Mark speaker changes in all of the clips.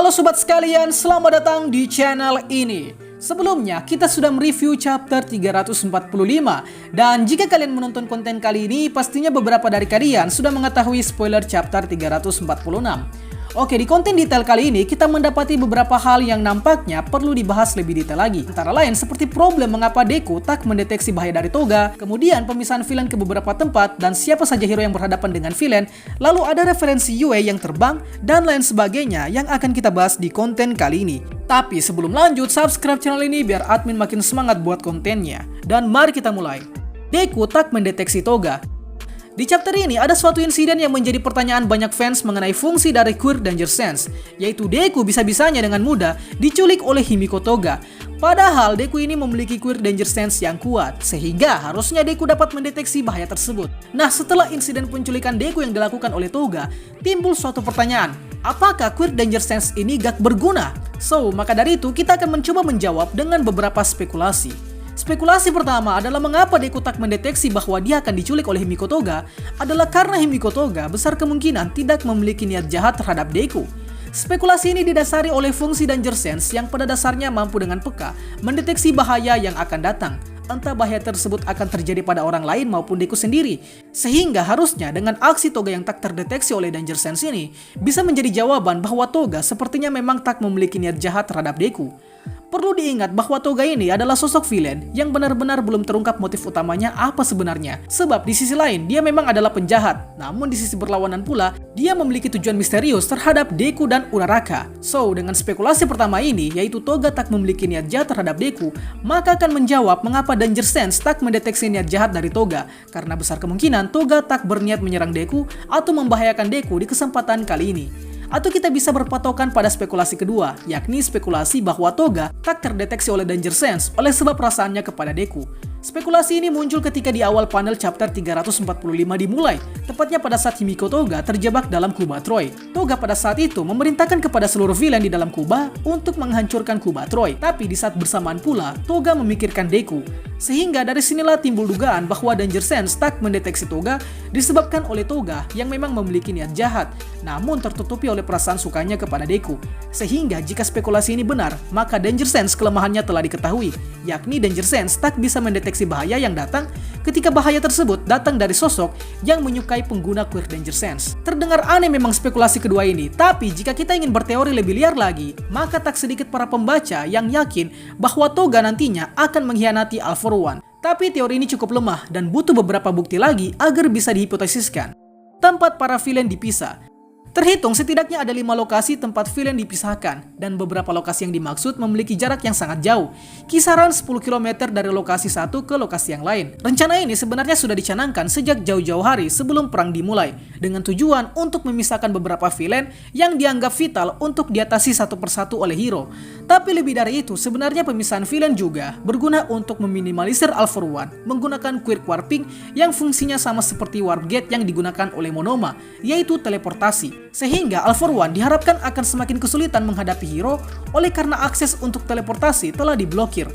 Speaker 1: Halo sobat sekalian, selamat datang di channel ini. Sebelumnya, kita sudah mereview chapter 345. Dan jika kalian menonton konten kali ini, pastinya beberapa dari kalian sudah mengetahui spoiler chapter 346. Oke, di konten detail kali ini kita mendapati beberapa hal yang nampaknya perlu dibahas lebih detail lagi. Antara lain seperti problem mengapa Deku tak mendeteksi bahaya dari Toga, kemudian pemisahan villain ke beberapa tempat dan siapa saja hero yang berhadapan dengan villain, lalu ada referensi Yue yang terbang dan lain sebagainya yang akan kita bahas di konten kali ini. Tapi sebelum lanjut, subscribe channel ini biar admin makin semangat buat kontennya. Dan mari kita mulai. Deku tak mendeteksi Toga. Di chapter ini ada suatu insiden yang menjadi pertanyaan banyak fans mengenai fungsi dari Quirk Danger Sense, yaitu Deku bisa-bisanya dengan mudah diculik oleh Himiko Toga. Padahal Deku ini memiliki Quirk Danger Sense yang kuat, sehingga harusnya Deku dapat mendeteksi bahaya tersebut. Nah, setelah insiden penculikan Deku yang dilakukan oleh Toga, timbul suatu pertanyaan. Apakah Quirk Danger Sense ini gak berguna? So, maka dari itu kita akan mencoba menjawab dengan beberapa spekulasi. Spekulasi pertama adalah mengapa Deku tak mendeteksi bahwa dia akan diculik oleh Himiko Toga adalah karena Himiko Toga besar kemungkinan tidak memiliki niat jahat terhadap Deku. Spekulasi ini didasari oleh fungsi Danger Sense yang pada dasarnya mampu dengan peka mendeteksi bahaya yang akan datang. Entah bahaya tersebut akan terjadi pada orang lain maupun Deku sendiri. Sehingga harusnya dengan aksi Toga yang tak terdeteksi oleh Danger Sense ini bisa menjadi jawaban bahwa Toga sepertinya memang tak memiliki niat jahat terhadap Deku. Perlu diingat bahwa Toga ini adalah sosok villain yang benar-benar belum terungkap motif utamanya apa sebenarnya. Sebab di sisi lain dia memang adalah penjahat, namun di sisi berlawanan pula dia memiliki tujuan misterius terhadap Deku dan Uraraka. So, dengan spekulasi pertama ini, yaitu Toga tak memiliki niat jahat terhadap Deku, maka akan menjawab mengapa Danger Sense tak mendeteksi niat jahat dari Toga, karena besar kemungkinan Toga tak berniat menyerang Deku atau membahayakan Deku di kesempatan kali ini. Atau kita bisa berpatokan pada spekulasi kedua, yakni spekulasi bahwa Toga tak terdeteksi oleh Danger Sense oleh sebab perasaannya kepada Deku. Spekulasi ini muncul ketika di awal panel chapter 345 dimulai, tepatnya pada saat Himiko Toga terjebak dalam kubah Troy. Toga pada saat itu memerintahkan kepada seluruh villain di dalam kubah untuk menghancurkan kubah Troy, tapi di saat bersamaan pula Toga memikirkan Deku. Sehingga dari sinilah timbul dugaan bahwa Danger Sense tak mendeteksi Toga disebabkan oleh Toga yang memang memiliki niat jahat, namun tertutupi oleh perasaan sukanya kepada Deku. Sehingga jika spekulasi ini benar, maka Danger Sense kelemahannya telah diketahui, yakni Danger Sense tak bisa mendeteksi bahaya yang datang ketika bahaya tersebut datang dari sosok yang menyukai pengguna Quirk Danger Sense. Terdengar aneh memang spekulasi kedua ini, tapi jika kita ingin berteori lebih liar lagi, maka tak sedikit para pembaca yang yakin bahwa Toga nantinya akan mengkhianati All For One. Tapi teori ini cukup lemah dan butuh beberapa bukti lagi agar bisa dihipotesiskan. Tempat para villain dipisah. Terhitung setidaknya ada 5 lokasi tempat villain dipisahkan, dan beberapa lokasi yang dimaksud memiliki jarak yang sangat jauh, kisaran 10 km dari lokasi satu ke lokasi yang lain. Rencana ini sebenarnya sudah dicanangkan sejak jauh-jauh hari sebelum perang dimulai, dengan tujuan untuk memisahkan beberapa villain yang dianggap vital untuk diatasi satu persatu oleh hero. Tapi lebih dari itu, sebenarnya pemisahan villain juga berguna untuk meminimalisir All For One menggunakan Quirk Warping yang fungsinya sama seperti Warp Gate yang digunakan oleh Monoma, yaitu teleportasi. Sehingga All For One diharapkan akan semakin kesulitan menghadapi hero oleh karena akses untuk teleportasi telah diblokir.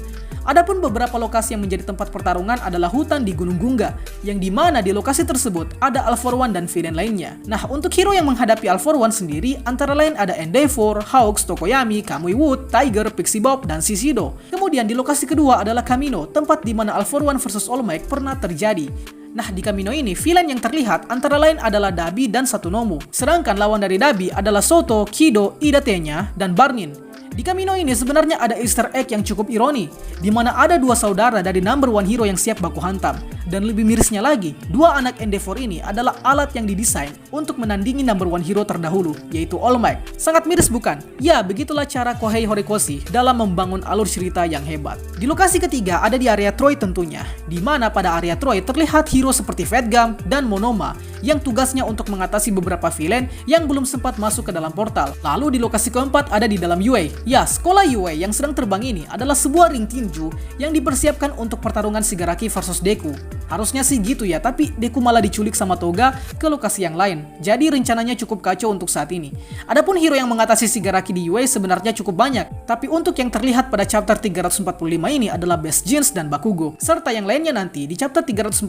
Speaker 1: Adapun beberapa lokasi yang menjadi tempat pertarungan adalah hutan di Gunung Gunga, yang dimana di lokasi tersebut ada All For One dan villain lainnya. Nah, untuk hero yang menghadapi All For One sendiri, antara lain ada Endeavor, Hawks, Tokoyami, Kamui Wood, Tiger, Pixie Bob, dan Shishido. Kemudian di lokasi kedua adalah Kamino, tempat di mana All For One vs All Might pernah terjadi. Nah, di Kamino ini, villain yang terlihat antara lain adalah Dabi dan Satonomu. Sedangkan lawan dari Dabi adalah Soto, Kido, Idatenya, dan Barnin. Di Kamino ini sebenarnya ada easter egg yang cukup ironi, di mana ada dua saudara dari number one hero yang siap baku hantam. Dan lebih mirisnya lagi, dua anak Endeavor ini adalah alat yang didesain untuk menandingi number one hero terdahulu, yaitu All Might. Sangat miris bukan? Ya, begitulah cara Kohei Horikoshi dalam membangun alur cerita yang hebat. Di lokasi ketiga ada di area Troy tentunya, di mana pada area Troy terlihat hero seperti Fatgum dan Monoma yang tugasnya untuk mengatasi beberapa villain yang belum sempat masuk ke dalam portal. Lalu di lokasi keempat ada di dalam Yue. Ya, sekolah Yue yang sedang terbang ini adalah sebuah ring tinju yang dipersiapkan untuk pertarungan Shigaraki versus Deku. Harusnya sih gitu ya, tapi Deku malah diculik sama Toga ke lokasi yang lain. Jadi rencananya cukup kacau untuk saat ini. Adapun hero yang mengatasi Shigaraki di Yue sebenarnya cukup banyak, tapi untuk yang terlihat pada chapter 345 ini adalah Best Jeans dan Bakugo. Serta yang lainnya nanti di chapter 346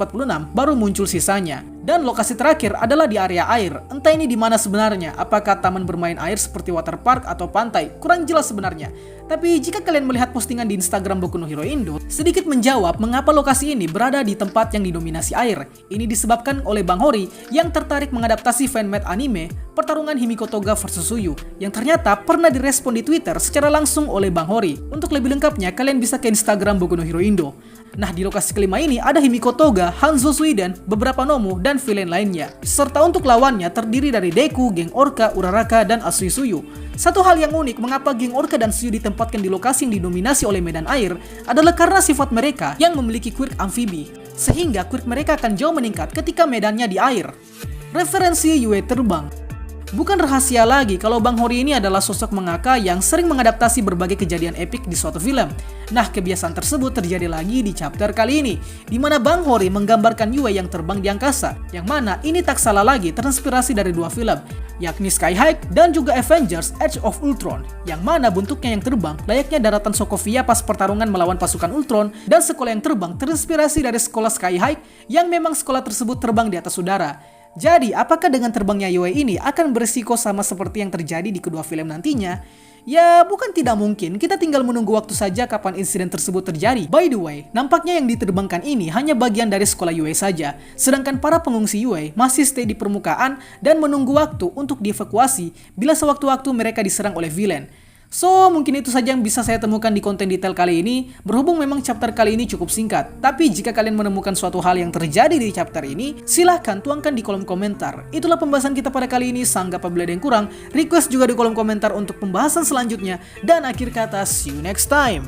Speaker 1: baru muncul sisanya. Dan lokasi terakhir adalah di area air. Entah ini di mana sebenarnya, apakah taman bermain air seperti water park atau pantai, kurang jelas sebenarnya. Tapi jika kalian melihat postingan di Instagram Boku no Hero Indo, sedikit menjawab mengapa lokasi ini berada di tempat yang didominasi air. Ini disebabkan oleh Bang Hori yang tertarik mengadaptasi fanmade anime pertarungan Himiko Toga vs Tsuyu yang ternyata pernah direspon di Twitter secara langsung oleh Bang Hori. Untuk lebih lengkapnya, kalian bisa ke Instagram Boku no Hero Indo. Nah, di lokasi kelima ini ada Himiko Toga, Hanzo Suiden, beberapa Nomu, dan villain lainnya. Serta untuk lawannya terdiri dari Deku, geng Orca, Uraraka, dan Asui Tsuyu. Satu hal yang unik mengapa geng Orca dan Tsuyu ditempatkan di lokasi yang didominasi oleh medan air adalah karena sifat mereka yang memiliki quirk amfibi. Sehingga quirk mereka akan jauh meningkat ketika medannya di air. Referensi Yue terbang. Bukan rahasia lagi kalau Bang Hori ini adalah sosok mangaka yang sering mengadaptasi berbagai kejadian epik di suatu film. Nah, kebiasaan tersebut terjadi lagi di chapter kali ini, di mana Bang Hori menggambarkan Yue yang terbang di angkasa, yang mana ini tak salah lagi terinspirasi dari dua film, yakni Sky High dan juga Avengers Age of Ultron, yang mana bentuknya yang terbang layaknya daratan Sokovia pas pertarungan melawan pasukan Ultron, dan sekolah yang terbang terinspirasi dari sekolah Sky High yang memang sekolah tersebut terbang di atas udara. Jadi, apakah dengan terbangnya Yue ini akan berisiko sama seperti yang terjadi di kedua film nantinya? Ya, bukan tidak mungkin, kita tinggal menunggu waktu saja kapan insiden tersebut terjadi. By the way, nampaknya yang diterbangkan ini hanya bagian dari sekolah Yue saja, sedangkan para pengungsi Yue masih stay di permukaan dan menunggu waktu untuk dievakuasi bila sewaktu-waktu mereka diserang oleh villain. So, mungkin itu saja yang bisa saya temukan di konten detail kali ini, berhubung memang chapter kali ini cukup singkat. Tapi jika kalian menemukan suatu hal yang terjadi di chapter ini, silahkan tuangkan di kolom komentar. Itulah pembahasan kita pada kali ini, sanggap apabila ada yang kurang, request juga di kolom komentar untuk pembahasan selanjutnya, dan akhir kata, see you next time.